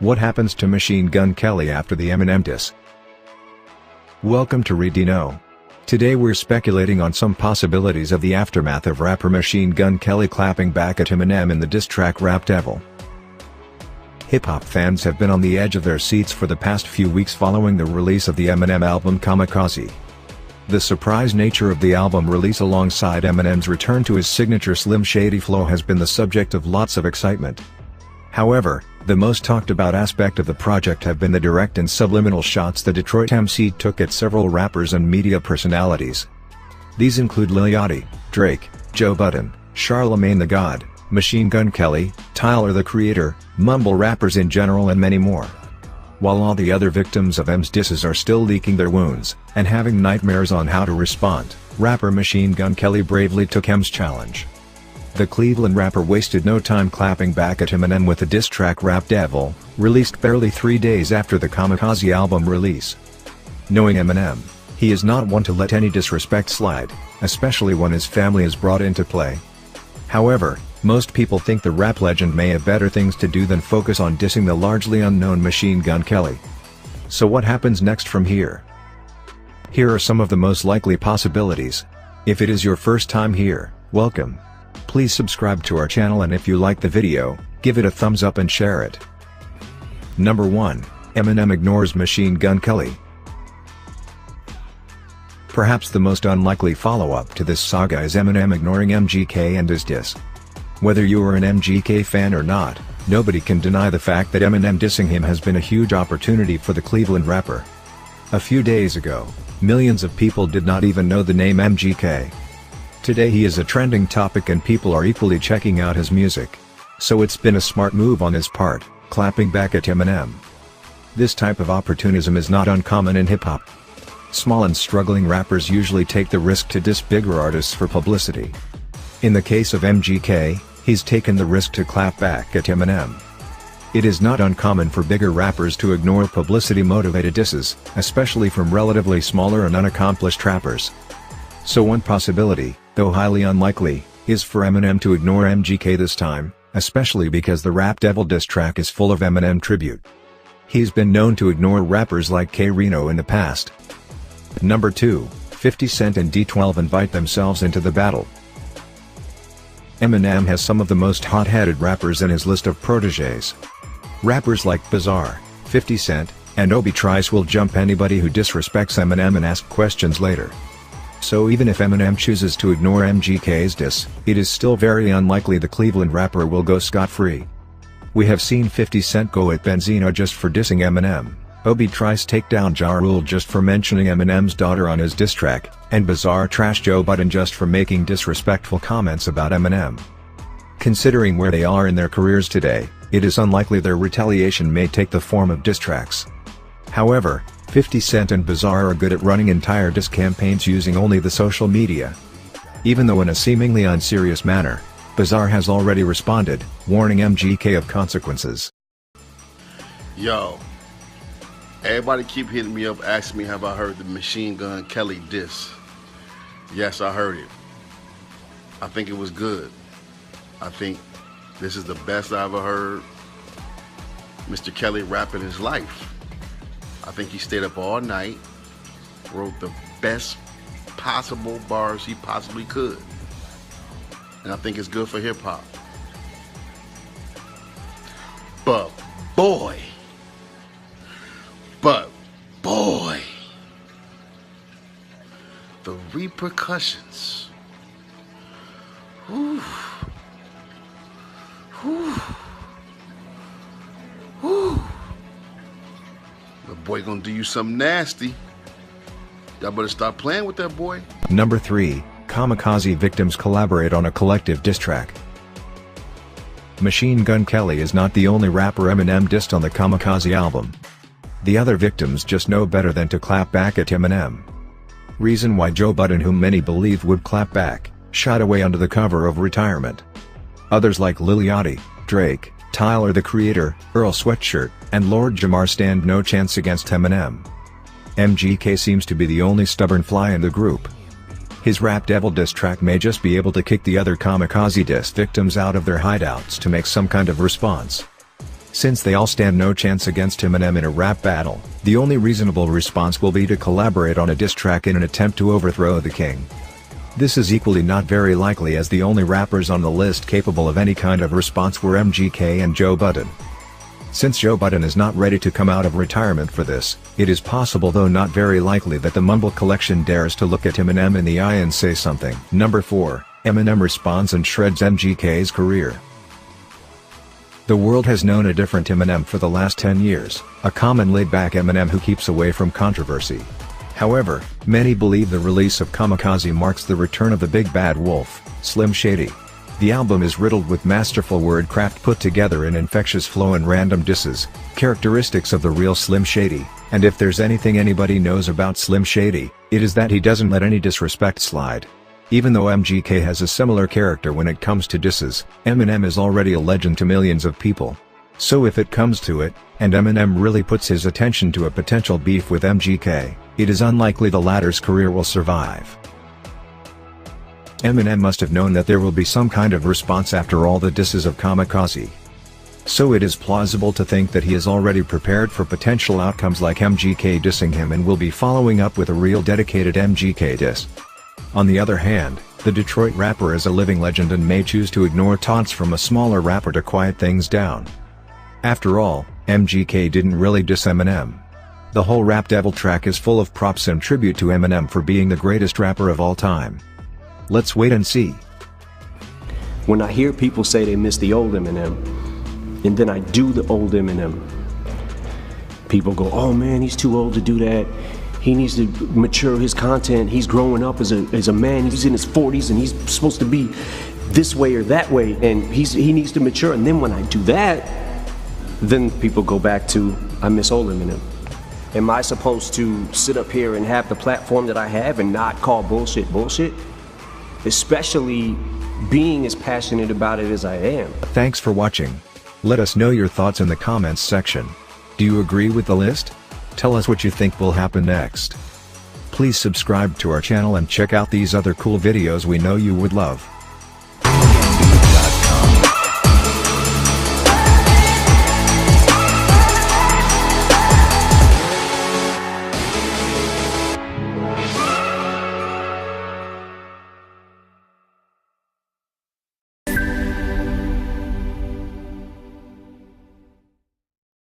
What happens to Machine Gun Kelly after the Eminem diss? Welcome to Read Know. Today we're speculating on some possibilities of the aftermath of rapper Machine Gun Kelly clapping back at Eminem in the diss track Rap Devil. Hip-hop fans have been on the edge of their seats for the past few weeks following the release of the Eminem album Kamikaze. The surprise nature of the album release alongside Eminem's return to his signature Slim Shady flow has been the subject of lots of excitement. However, the most talked about aspect of the project have been the direct and subliminal shots the Detroit MC took at several rappers and media personalities. These include Lil Yachty, Drake, Joe Budden, Charlamagne the God, Machine Gun Kelly, Tyler the Creator, mumble rappers in general and many more. While all the other victims of M's disses are still leaking their wounds, and having nightmares on how to respond, rapper Machine Gun Kelly bravely took M's challenge. The Cleveland rapper wasted no time clapping back at Eminem with the diss track Rap Devil, released barely 3 days after the Kamikaze album release. Knowing Eminem, he is not one to let any disrespect slide, especially when his family is brought into play. However, most people think the rap legend may have better things to do than focus on dissing the largely unknown Machine Gun Kelly. So what happens next from here? Here are some of the most likely possibilities. If it is your first time here, welcome. Please subscribe to our channel, and if you like the video, give it a thumbs up and share it. Number 1. Eminem ignores Machine Gun Kelly. Perhaps the most unlikely follow-up to this saga is Eminem ignoring MGK and his diss. Whether you are an MGK fan or not, nobody can deny the fact that Eminem dissing him has been a huge opportunity for the Cleveland rapper. A few days ago, millions of people did not even know the name MGK. Today he is a trending topic and people are equally checking out his music. So it's been a smart move on his part, clapping back at Eminem. This type of opportunism is not uncommon in hip-hop. Small and struggling rappers usually take the risk to diss bigger artists for publicity. In the case of MGK, he's taken the risk to clap back at Eminem. It is not uncommon for bigger rappers to ignore publicity-motivated disses, especially from relatively smaller and unaccomplished rappers. So one possibility, though highly unlikely, is for Eminem to ignore MGK this time, especially because the Rap Devil diss track is full of Eminem tribute. He's been known to ignore rappers like K-Rino in the past. Number 2, 50 Cent and D12 invite themselves into the battle. Eminem has some of the most hot-headed rappers in his list of protégés. Rappers like Bizarre, 50 Cent, and Obi Trice will jump anybody who disrespects Eminem and ask questions later. So even if Eminem chooses to ignore MGK's diss, it is still very unlikely the Cleveland rapper will go scot-free. We have seen 50 Cent go at Benzino just for dissing Eminem, Obi Trice take down Ja Rule just for mentioning Eminem's daughter on his diss track, and Bizarre trash Joe Budden just for making disrespectful comments about Eminem. Considering where they are in their careers today, it is unlikely their retaliation may take the form of diss tracks. However, 50 Cent and Bizarre are good at running entire diss campaigns using only the social media. Even though in a seemingly unserious manner, Bizarre has already responded, warning MGK of consequences. Yo, everybody keep hitting me up asking me have I heard the Machine Gun Kelly diss. Yes, I heard it. I think it was good. I think this is the best I ever heard Mr. Kelly rap in his life. I think he stayed up all night, wrote the best possible bars he possibly could. And I think it's good for hip hop. But boy, the repercussions. Whew. Whew. Whew. The boy gonna do you something nasty. Y'all better stop playing with that boy. Number 3, Kamikaze victims collaborate on a collective diss track. Machine Gun Kelly is not the only rapper Eminem dissed on the Kamikaze album. The other victims just know better than to clap back at Eminem. Reason why Joe Budden, whom many believed would clap back, shied away under the cover of retirement. Others like Lil Yachty, Drake, Tyler the Creator, Earl Sweatshirt, and Lord Jamar stand no chance against Eminem. MGK seems to be the only stubborn fly in the group. His Rap Devil diss track may just be able to kick the other Kamikaze diss victims out of their hideouts to make some kind of response. Since they all stand no chance against Eminem in a rap battle, the only reasonable response will be to collaborate on a diss track in an attempt to overthrow the king. This is equally not very likely, as the only rappers on the list capable of any kind of response were MGK and Joe Budden. Since Joe Budden is not ready to come out of retirement for this, it is possible, though not very likely, that the Mumble Collection dares to look at Eminem in the eye and say something. Number 4, Eminem responds and shreds MGK's career. The world has known a different Eminem for the last 10 years, a common laid-back Eminem who keeps away from controversy. However, many believe the release of Kamikaze marks the return of the big bad wolf, Slim Shady. The album is riddled with masterful wordcraft put together in infectious flow and random disses, characteristics of the real Slim Shady, and if there's anything anybody knows about Slim Shady, it is that he doesn't let any disrespect slide. Even though MGK has a similar character when it comes to disses, Eminem is already a legend to millions of people. So if it comes to it, and Eminem really puts his attention to a potential beef with MGK, it is unlikely the latter's career will survive. Eminem must have known that there will be some kind of response after all the disses of Kamikaze. So it is plausible to think that he is already prepared for potential outcomes like MGK dissing him and will be following up with a real dedicated MGK diss. On the other hand, the Detroit rapper is a living legend and may choose to ignore taunts from a smaller rapper to quiet things down. After all, MGK didn't really diss Eminem. The whole Rap Devil track is full of props and tribute to Eminem for being the greatest rapper of all time. Let's wait and see. When I hear people say they miss the old Eminem, and then I do the old Eminem, people go, oh man, he's too old to do that. He needs to mature his content. He's growing up as a man. He's in his 40s and he's supposed to be this way or that way, and he needs to mature. And then when I do that, then people go back to, I miss old Eminem. Am I supposed to sit up here and have the platform that I have and not call bullshit bullshit? Especially being as passionate about it as I am. Thanks for watching. Let us know your thoughts in the comments section. Do you agree with the list? Tell us what you think will happen next. Please subscribe to our channel and check out these other cool videos we know you would love.